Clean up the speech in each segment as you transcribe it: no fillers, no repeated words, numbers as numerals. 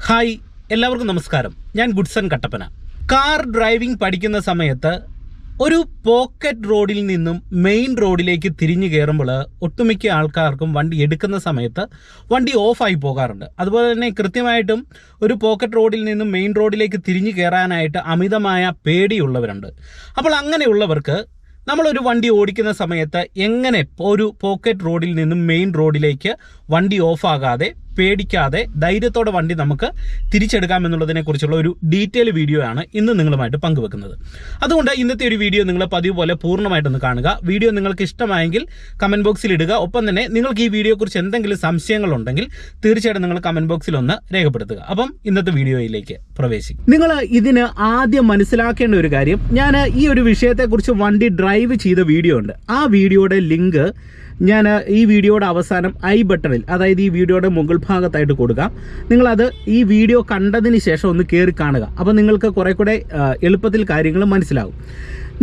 Hi, എല്ലാവർക്കും നമസ്കാരം. ഞാൻ ഗുഡ്സൺ കട്ടപ്പന. കാർ ഡ്രൈവിംഗ് പഠിക്കുന്ന സമയത്ത് ഒരു പോക്കറ്റ് റോഡിൽ നിന്നും മെയിൻ റോഡിലേക്ക് തിരിഞ്ഞു കയറുമ്പോൾ ഒട്ടുമിക്ക ആൾക്കാർക്കും വണ്ടി എടുക്കുന്ന സമയത്ത് വണ്ടി ഓഫായി പോകാറുണ്ട്. അതുപോലെ തന്നെ കൃത്യമായിട്ടും ഒരു പോക്കറ്റ് റോഡിൽ നിന്നും മെയിൻ റോഡിലേക്ക് തിരിഞ്ഞു കയറാനായിട്ട് അമിതമായ പേടിയുള്ളവരുണ്ട്. അപ്പോൾ അങ്ങനെയുള്ളവർക്ക് നമ്മളൊരു വണ്ടി ഓടിക്കുന്ന സമയത്ത് എങ്ങനെ ഒരു പോക്കറ്റ് റോഡിൽ നിന്നും മെയിൻ റോഡിലേക്ക് വണ്ടി ഓഫാകാതെ പേടിക്കാതെ ധൈര്യത്തോടെ വണ്ടി നമുക്ക് തിരിച്ചെടുക്കാമെന്നുള്ളതിനെ കുറിച്ചുള്ള ഒരു ഡീറ്റെയിൽ വീഡിയോ ആണ് ഇന്ന് നിങ്ങളുമായിട്ട് പങ്കുവെക്കുന്നത്. അതുകൊണ്ട് ഇന്നത്തെ ഒരു വീഡിയോ നിങ്ങൾ പതിവ് പോലെ പൂർണ്ണമായിട്ടൊന്ന് കാണുക. വീഡിയോ നിങ്ങൾക്ക് ഇഷ്ടമായെങ്കിൽ കമൻറ്റ് ബോക്സിൽ ഇടുക. ഒപ്പം തന്നെ നിങ്ങൾക്ക് ഈ വീഡിയോയെക്കുറിച്ച് എന്തെങ്കിലും സംശയങ്ങളുണ്ടെങ്കിൽ തീർച്ചയായിട്ടും നിങ്ങൾ കമൻറ്റ് ബോക്സിൽ ഒന്ന് രേഖപ്പെടുത്തുക. അപ്പം ഇന്നത്തെ വീഡിയോയിലേക്ക് പ്രവേശിക്കും. നിങ്ങൾ ഇതിന് ആദ്യം മനസ്സിലാക്കേണ്ട ഒരു കാര്യം, ഞാൻ ഈ ഒരു വിഷയത്തെക്കുറിച്ച് വണ്ടി ഡ്രൈവ് ചെയ്ത വീഡിയോ ഉണ്ട്. ആ വീഡിയോയുടെ ലിങ്ക് ഞാൻ ഈ വീഡിയോയുടെ അവസാനം ഐ ബട്ടണിൽ, അതായത് ഈ വീഡിയോയുടെ മുകൾ ഭാഗത്തായിട്ട് കൊടുക്കാം. നിങ്ങളത് ഈ വീഡിയോ കണ്ടതിന് ശേഷം ഒന്ന് കയറി കാണുക. അപ്പോൾ നിങ്ങൾക്ക് കുറേ കൂടെ എളുപ്പത്തിൽ കാര്യങ്ങൾ മനസ്സിലാകും.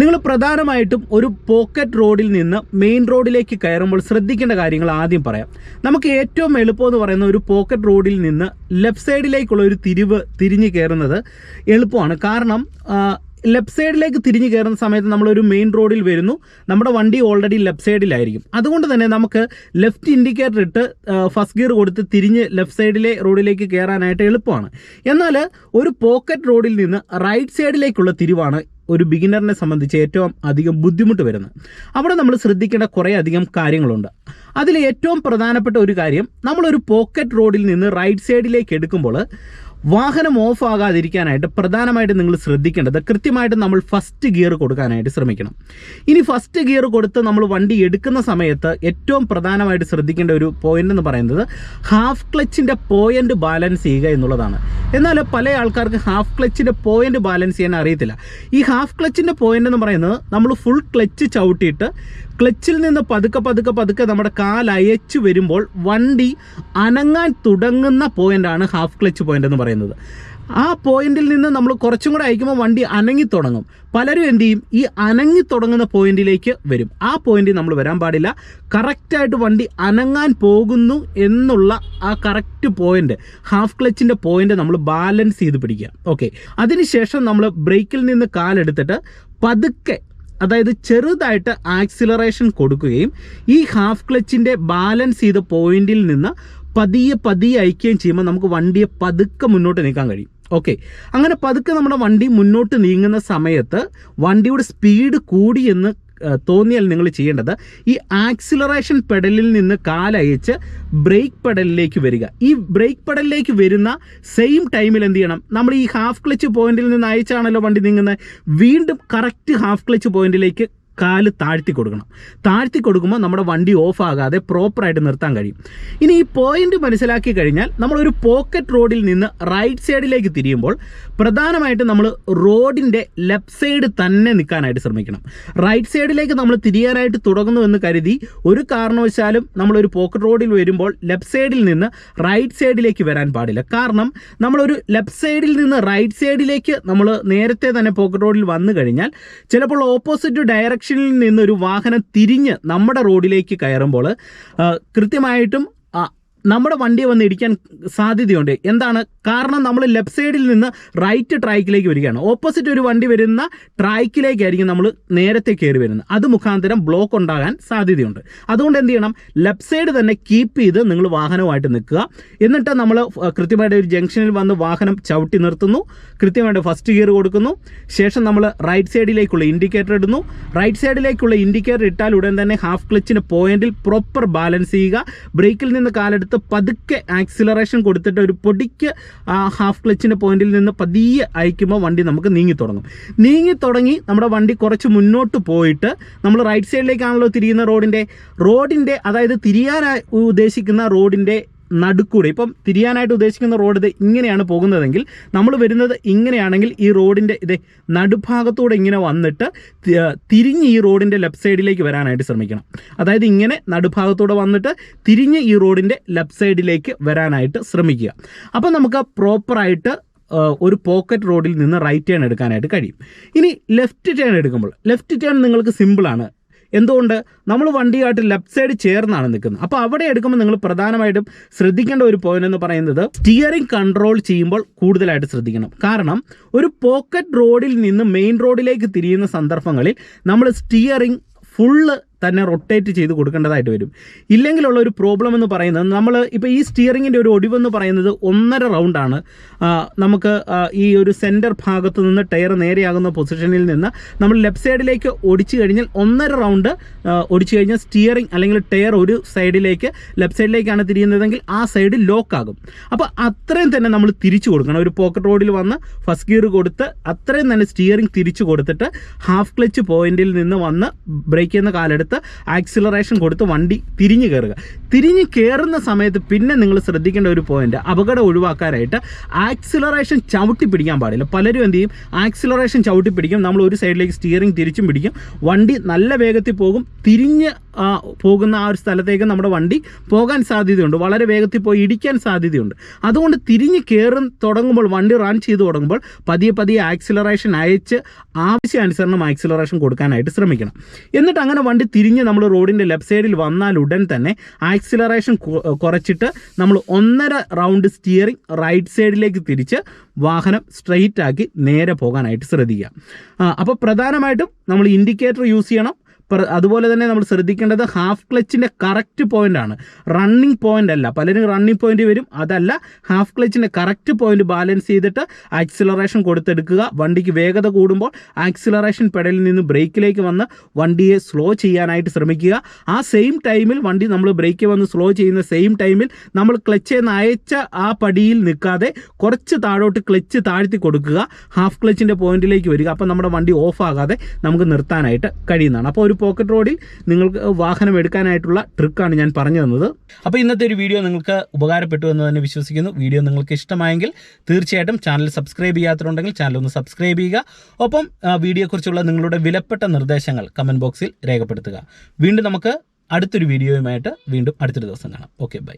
നിങ്ങൾ പ്രധാനമായിട്ടും ഒരു പോക്കറ്റ് റോഡിൽ നിന്ന് മെയിൻ റോഡിലേക്ക് കയറുമ്പോൾ ശ്രദ്ധിക്കേണ്ട കാര്യങ്ങൾ ആദ്യം പറയാം. നമുക്ക് ഏറ്റവും എളുപ്പമെന്ന് പറയുന്ന ഒരു പോക്കറ്റ് റോഡിൽ നിന്ന് ലെഫ്റ്റ് സൈഡിലേക്കുള്ള ഒരു തിരിഞ്ഞ് കയറുന്നത് എളുപ്പമാണ്. കാരണം ലെഫ്റ്റ് സൈഡിലേക്ക് തിരിഞ്ഞ് കയറുന്ന സമയത്ത് നമ്മളൊരു മെയിൻ റോഡിൽ വരുന്നു, നമ്മുടെ വണ്ടി ഓൾറെഡി ലെഫ്റ്റ് സൈഡിലായിരിക്കും. അതുകൊണ്ട് തന്നെ നമുക്ക് ലെഫ്റ്റ് ഇൻഡിക്കേറ്റർ ഇട്ട് ഫസ്റ്റ് ഗിയർ കൊടുത്ത് തിരിഞ്ഞ് ലെഫ്റ്റ് സൈഡിലെ റോഡിലേക്ക് കയറാനായിട്ട് എളുപ്പമാണ്. എന്നാൽ ഒരു പോക്കറ്റ് റോഡിൽ നിന്ന് റൈറ്റ് സൈഡിലേക്കുള്ള തിരിവാണ് ഒരു ബിഗിനറിനെ സംബന്ധിച്ച് ഏറ്റവും അധികം ബുദ്ധിമുട്ട് വരുന്നത്. അവിടെ നമ്മൾ ശ്രദ്ധിക്കേണ്ട കുറേ അധികം കാര്യങ്ങളുണ്ട്. അതിൽ ഏറ്റവും പ്രധാനപ്പെട്ട ഒരു കാര്യം, നമ്മളൊരു പോക്കറ്റ് റോഡിൽ നിന്ന് റൈറ്റ് സൈഡിലേക്ക് എടുക്കുമ്പോൾ വാഹനം ഓഫ് ആകാതിരിക്കാനായിട്ട് പ്രധാനമായിട്ട് നിങ്ങൾ ശ്രദ്ധിക്കേണ്ടത്, കൃത്യമായിട്ട് നമ്മൾ ഫസ്റ്റ് ഗിയർ കൊടുക്കാനായിട്ട് ശ്രമിക്കണം. ഇനി ഫസ്റ്റ് ഗിയർ കൊടുത്ത് നമ്മൾ വണ്ടി എടുക്കുന്ന സമയത്ത് ഏറ്റവും പ്രധാനമായിട്ട് ശ്രദ്ധിക്കേണ്ട ഒരു പോയിന്റ് എന്ന് പറയുന്നത് ഹാഫ് ക്ലച്ചിൻ്റെ പോയിന്റ് ബാലൻസ് ചെയ്യുക എന്നുള്ളതാണ്. എന്നാൽ പല ആൾക്കാർക്ക് ഹാഫ് ക്ലച്ചിൻ്റെ പോയിന്റ് ബാലൻസ് ചെയ്യാൻ അറിയത്തില്ല. ഈ ഹാഫ് ക്ലച്ചിൻ്റെ പോയിന്റ് എന്ന് പറയുന്നത് നമ്മൾ ഫുൾ ക്ലച്ച് ചവിട്ടിയിട്ട് ക്ലച്ചിൽ നിന്ന് പതുക്കെ നമ്മുടെ കാൽ അയച്ചു വരുമ്പോൾ വണ്ടി അനങ്ങാൻ തുടങ്ങുന്ന പോയിൻ്റാണ് ഹാഫ് ക്ലച്ച് പോയിൻ്റ് എന്ന് പറയുന്നത്. ആ പോയിന്റിൽ നിന്ന് നമ്മൾ കുറച്ചും കൂടെ അയക്കുമ്പോൾ വണ്ടി അനങ്ങി തുടങ്ങും. പലരും എന്ത് ചെയ്യും, ഈ അനങ്ങി തുടങ്ങുന്ന പോയിന്റിലേക്ക് വരും. ആ പോയിന്റിൽ നമ്മൾ വരാൻ പാടില്ല. കറക്റ്റായിട്ട് വണ്ടി അനങ്ങാൻ പോകുന്നു എന്നുള്ള ആ കറക്റ്റ് പോയിന്റ്, ഹാഫ് ക്ലച്ചിൻ്റെ പോയിന്റ് നമ്മൾ ബാലൻസ് ചെയ്ത് പിടിക്കുക. ഓക്കെ, അതിനുശേഷം നമ്മൾ ബ്രേക്കിൽ നിന്ന് കാലെടുത്തിട്ട് പതുക്കെ, അതായത് ചെറുതായിട്ട് ആക്സിലറേഷൻ കൊടുക്കുകയും ഈ ഹാഫ് ക്ലച്ചിൻ്റെ ബാലൻസ് ചെയ്ത പോയിന്റിൽ നിന്ന് പതിയെ അയക്കുകയും ചെയ്യുമ്പോൾ നമുക്ക് വണ്ടിയെ പതുക്കെ മുന്നോട്ട് നീക്കാൻ കഴിയും. ഓക്കെ, അങ്ങനെ പതുക്കെ നമ്മുടെ വണ്ടി മുന്നോട്ട് നീങ്ങുന്ന സമയത്ത് വണ്ടിയുടെ സ്പീഡ് കൂടിയെന്ന് തോന്നിയാൽ നിങ്ങൾ ചെയ്യേണ്ടത് ഈ ആക്സിലറേഷൻ പെഡലിൽ നിന്ന് കാലയച്ച് ബ്രേക്ക് പെഡലിലേക്ക് വരിക. ഈ ബ്രേക്ക് പെഡലിലേക്ക് വരുന്ന സെയിം ടൈമിൽ എന്ത് ചെയ്യണം, നമ്മൾ ഈ ഹാഫ് ക്ലച്ച് പോയിന്റിൽ നിന്ന് അയച്ചാണല്ലോ വണ്ടി നീങ്ങുന്നത്, വീണ്ടും കറക്റ്റ് ഹാഫ് ക്ലച്ച് പോയിന്റിലേക്ക് കാല് താഴ്ത്തി കൊടുക്കണം. താഴ്ത്തി കൊടുക്കുമ്പോൾ നമ്മുടെ വണ്ടി ഓഫ് ആകാതെ പ്രോപ്പറായിട്ട് നിർത്താൻ കഴിയും. ഇനി ഈ പോയിന്റ് മനസ്സിലാക്കി കഴിഞ്ഞാൽ നമ്മളൊരു പോക്കറ്റ് റോഡിൽ നിന്ന് റൈറ്റ് സൈഡിലേക്ക് തിരിയുമ്പോൾ പ്രധാനമായിട്ട് നമ്മൾ റോഡിൻ്റെ ലെഫ്റ്റ് സൈഡ് തന്നെ നിൽക്കാനായിട്ട് ശ്രമിക്കണം. റൈറ്റ് സൈഡിലേക്ക് നമ്മൾ തിരിയാനായിട്ട് തുടങ്ങുന്നുവെന്ന് കരുതി ഒരു കാരണവശാലും നമ്മളൊരു പോക്കറ്റ് റോഡിൽ വരുമ്പോൾ ലെഫ്റ്റ് സൈഡിൽ നിന്ന് റൈറ്റ് സൈഡിലേക്ക് വരാൻ പാടില്ല. കാരണം നമ്മളൊരു ലെഫ്റ്റ് സൈഡിൽ നിന്ന് റൈറ്റ് സൈഡിലേക്ക് നമ്മൾ നേരത്തെ തന്നെ പോക്കറ്റ് റോഡിൽ വന്നു കഴിഞ്ഞാൽ ചിലപ്പോൾ ഓപ്പോസിറ്റ് ഡയറക്ഷനിൽ നിന്നൊരു വാഹനം തിരിഞ്ഞ് നമ്മുടെ റോഡിലേക്ക് കയറുമ്പോൾ കൃത്യമായിട്ടും നമ്മുടെ വണ്ടിയെ വന്ന് ഇടിക്കാൻ സാധ്യതയുണ്ട്. എന്താണ് കാരണം, നമ്മൾ ലെഫ്റ്റ് സൈഡിൽ നിന്ന് റൈറ്റ് ട്രാക്കിലേക്ക് വരികയാണ്. ഓപ്പോസിറ്റ് ഒരു വണ്ടി വരുന്ന ട്രാക്കിലേക്കായിരിക്കും നമ്മൾ നേരത്തെ കയറി വരുന്നത്. അത് മുഖാന്തരം ബ്ലോക്ക് ഉണ്ടാകാൻ സാധ്യതയുണ്ട്. അതുകൊണ്ട് എന്ത് ചെയ്യണം, ലെഫ്റ്റ് സൈഡ് തന്നെ കീപ്പ് ചെയ്ത് നിങ്ങൾ വാഹനമായിട്ട് നിൽക്കുക. എന്നിട്ട് നമ്മൾ കൃത്യമായിട്ട് ഒരു ജംഗ്ഷനിൽ വന്ന് വാഹനം ചവിട്ടി നിർത്തുന്നു, കൃത്യമായിട്ട് ഫസ്റ്റ് ഗിയർ കൊടുക്കുന്നു. ശേഷം നമ്മൾ റൈറ്റ് സൈഡിലേക്കുള്ള ഇൻഡിക്കേറ്റർ ഇടുന്നു. റൈറ്റ് സൈഡിലേക്കുള്ള ഇൻഡിക്കേറ്റർ ഇട്ടാൽ ഉടൻ തന്നെ ഹാഫ് ക്ലച്ചിൻ്റെ പോയിന്റിൽ പ്രോപ്പർ ബാലൻസ് ചെയ്യുക. ബ്രേക്കിൽ നിന്ന് കാലെടുത്ത് പതുക്കെ ആക്സിലറേഷൻ കൊടുത്തിട്ട് ഒരു പൊടിക്ക് ആ ഹാഫ് ക്ലച്ചിൻ്റെ പോയിന്റിൽ നിന്ന് പതിയെ അയക്കുമ്പോൾ വണ്ടി നമുക്ക് നീങ്ങി തുടങ്ങി നമ്മുടെ വണ്ടി കുറച്ച് മുന്നോട്ട് പോയിട്ട് നമ്മൾ റൈറ്റ് സൈഡിലേക്കാണല്ലോ തിരിയുന്ന റോഡിൻ്റെ അതായത് തിരിയാനായി ഉദ്ദേശിക്കുന്ന റോഡിൻ്റെ നടുക്കൂടെ, ഇപ്പം തിരിയാനായിട്ട് ഉദ്ദേശിക്കുന്ന റോഡ് ഇത് ഇങ്ങനെയാണ് പോകുന്നതെങ്കിൽ നമ്മൾ വരുന്നത് ഇങ്ങനെയാണെങ്കിൽ ഈ റോഡിൻ്റെ ഇത് നടുഭാഗത്തൂടെ ഇങ്ങനെ വന്നിട്ട് തിരിഞ്ഞ് ഈ റോഡിൻ്റെ ലെഫ്റ്റ് സൈഡിലേക്ക് വരാനായിട്ട് ശ്രമിക്കണം. അതായത് ഇങ്ങനെ നടുഭാഗത്തൂടെ വന്നിട്ട് തിരിഞ്ഞ് ഈ റോഡിൻ്റെ ലെഫ്റ്റ് സൈഡിലേക്ക് വരാനായിട്ട് ശ്രമിക്കുക. അപ്പം നമുക്ക് പ്രോപ്പറായിട്ട് ഒരു പോക്കറ്റ് റോഡിൽ നിന്ന് റൈറ്റ് ടേൺ എടുക്കാനായിട്ട് കഴിയും. ഇനി ലെഫ്റ്റ് ടേൺ എടുക്കുമ്പോൾ ലെഫ്റ്റ് ടേൺ നിങ്ങൾക്ക് സിമ്പിളാണ്. എന്തുകൊണ്ട്? നമ്മൾ വണ്ടിയായിട്ട് ലെഫ്റ്റ് സൈഡ് ചേർന്നാണ് നിൽക്കുന്നത്. അപ്പോൾ അവിടെ എടുക്കുമ്പോൾ നിങ്ങൾ പ്രധാനമായിട്ടും ശ്രദ്ധിക്കേണ്ട ഒരു പോയിന്റ് എന്ന് പറയുന്നത് സ്റ്റിയറിംഗ് കൺട്രോൾ ചെയ്യുമ്പോൾ കൂടുതലായിട്ട് ശ്രദ്ധിക്കണം. കാരണം ഒരു പോക്കറ്റ് റോഡിൽ നിന്ന് മെയിൻ റോഡിലേക്ക് തിരിയുന്ന സന്ദർഭങ്ങളിൽ നമ്മൾ സ്റ്റിയറിംഗ് ഫുള്ള് തന്നെ റൊട്ടേറ്റ് ചെയ്ത് കൊടുക്കേണ്ടതായിട്ട് വരും. ഇല്ലെങ്കിലുള്ള ഒരു പ്രോബ്ലം എന്ന് പറയുന്നത്, നമ്മൾ ഇപ്പോൾ ഈ സ്റ്റിയറിങ്ങിൻ്റെ ഒരു ഒടിവെന്ന് പറയുന്നത് 1.5 റൗണ്ടാണ്. നമുക്ക് ഈ ഒരു സെൻറ്റർ ഭാഗത്ത് നിന്ന് ടയർ നേരെയാകുന്ന പൊസിഷനിൽ നിന്ന് നമ്മൾ ലെഫ്റ്റ് സൈഡിലേക്ക് ഒടിച്ചു കഴിഞ്ഞാൽ 1.5 റൗണ്ട് ഒടിച്ചു കഴിഞ്ഞാൽ സ്റ്റിയറിംഗ് അല്ലെങ്കിൽ ടയർ ഒരു സൈഡിലേക്ക് ലെഫ്റ്റ് സൈഡിലേക്കാണ് തിരിയുന്നതെങ്കിൽ ആ സൈഡ് ലോക്കാകും. അപ്പോൾ അത്രയും തന്നെ നമ്മൾ തിരിച്ചു കൊടുക്കണം. ഒരു പോക്കറ്റ് റോഡിൽ വന്ന് ഫസ്റ്റ് ഗിയർ കൊടുത്ത് അത്രയും തന്നെ സ്റ്റിയറിംഗ് തിരിച്ചു കൊടുത്തിട്ട് ഹാഫ് ക്ലച്ച് പോയിന്റിൽ നിന്ന് വന്ന് ബ്രേക്ക് ചെയ്യുന്ന കാലെടുത്ത് ആക്സിലറേഷൻ കൊടുത്ത് വണ്ടി തിരിഞ്ഞു കയറുക. തിരിഞ്ഞ് കയറുന്ന സമയത്ത് പിന്നെ നിങ്ങൾ ശ്രദ്ധിക്കേണ്ട ഒരു പോയിന്റ്, അപകടം ഒഴിവാക്കാനായിട്ട് ആക്സിലറേഷൻ ചവിട്ടി പിടിക്കാൻ പാടില്ല. പലരും എന്ത് ചെയ്യും, ആക്സിലറേഷൻ ചവിട്ടി പിടിക്കും, നമ്മൾ ഒരു സൈഡിലേക്ക് സ്റ്റിയറിംഗ് തിരിച്ചും പിടിക്കും, വണ്ടി നല്ല വേഗത്തിൽ പോകും. തിരിഞ്ഞ് പോകുന്ന ആ ഒരു സ്ഥലത്തേക്ക് നമ്മുടെ വണ്ടി പോകാൻ സാധ്യതയുണ്ട്, വളരെ വേഗത്തിൽ പോയി ഇടിക്കാൻ സാധ്യതയുണ്ട്. അതുകൊണ്ട് തിരിഞ്ഞ് തുടങ്ങുമ്പോൾ, വണ്ടി റൺ ചെയ്ത് തുടങ്ങുമ്പോൾ പതിയെ ആക്സിലറേഷൻ അയച്ച് ആവശ്യാനുസരണം ആക്സിലറേഷൻ കൊടുക്കാനായിട്ട് ശ്രമിക്കണം. എന്നിട്ട് അങ്ങനെ വണ്ടി തിരിഞ്ഞ് നമ്മൾ റോഡിൻ്റെ ലെഫ്റ്റ് സൈഡിൽ വന്നാൽ ഉടൻ തന്നെ ആക്സിലറേഷൻ കുറച്ചിട്ട് നമ്മൾ 1.5 റൗണ്ട് സ്റ്റിയറിംഗ് റൈറ്റ് സൈഡിലേക്ക് തിരിച്ച് വാഹനം സ്ട്രെയിറ്റ് ആക്കി നേരെ പോകാനായിട്ട് ശ്രദ്ധിക്കുക. അപ്പോൾ പ്രധാനമായിട്ടും നമ്മൾ ഇൻഡിക്കേറ്റർ യൂസ് ചെയ്യണം. അതുപോലെ തന്നെ നമ്മൾ ശ്രദ്ധിക്കേണ്ടത് ഹാഫ് ക്ലച്ചിൻ്റെ കറക്റ്റ് പോയിൻ്റാണ്, റണ്ണിങ് പോയിൻ്റ് അല്ല. പലരും റണ്ണിങ് പോയിൻ്റ് വരും, അതല്ല. ഹാഫ് ക്ലച്ചിൻ്റെ കറക്റ്റ് പോയിൻ്റ് ബാലൻസ് ചെയ്തിട്ട് ആക്സിലറേഷൻ കൊടുത്തെടുക്കുക. വണ്ടിക്ക് വേഗത കൂടുമ്പോൾ ആക്സിലറേഷൻ പെഡലിൽ നിന്ന് ബ്രേക്കിലേക്ക് വന്ന് വണ്ടിയെ സ്ലോ ചെയ്യാനായിട്ട് ശ്രമിക്കുക. ആ സെയിം ടൈമിൽ വണ്ടി നമ്മൾ ബ്രേക്ക് വന്ന് സ്ലോ ചെയ്യുന്ന സെയിം ടൈമിൽ നമ്മൾ ക്ലച്ചിൽ നിന്ന് അയച്ച ആ പടിയിൽ നിൽക്കാതെ കുറച്ച് താഴോട്ട് ക്ലച്ച് താഴ്ത്തി കൊടുക്കുക, ഹാഫ് ക്ലച്ചിൻ്റെ പോയിന്റിലേക്ക് വരിക. അപ്പോൾ നമ്മുടെ വണ്ടി ഓഫ് ആകാതെ നമുക്ക് നിർത്താനായിട്ട് കഴിയുന്നതാണ്. അപ്പോൾ ഒരു പോക്കറ്റ് റോഡിൽ നിങ്ങൾക്ക് വാഹനം എടുക്കാനായിട്ടുള്ള ട്രിക്കാണ് ഞാൻ പറഞ്ഞു തന്നത്. അപ്പോൾ ഇന്നത്തെ ഒരു വീഡിയോ നിങ്ങൾക്ക് ഉപകാരപ്പെട്ടു എന്ന് തന്നെ വിശ്വസിക്കുന്നു. വീഡിയോ നിങ്ങൾക്ക് ഇഷ്ടമായെങ്കിൽ തീർച്ചയായിട്ടും ചാനൽ സബ്സ്ക്രൈബ് ചെയ്യാത്തതുണ്ടെങ്കിൽ ചാനൽ ഒന്ന് സബ്സ്ക്രൈബ് ചെയ്യുക. ഒപ്പം വീഡിയോയെക്കുറിച്ചുള്ള നിങ്ങളുടെ വിലപ്പെട്ട നിർദ്ദേശങ്ങൾ കമൻറ്റ് ബോക്സിൽ രേഖപ്പെടുത്തുക. വീണ്ടും നമുക്ക് അടുത്തൊരു വീഡിയോയുമായിട്ട് വീണ്ടും അടുത്തൊരു ദിവസം കാണാം. Okay, by.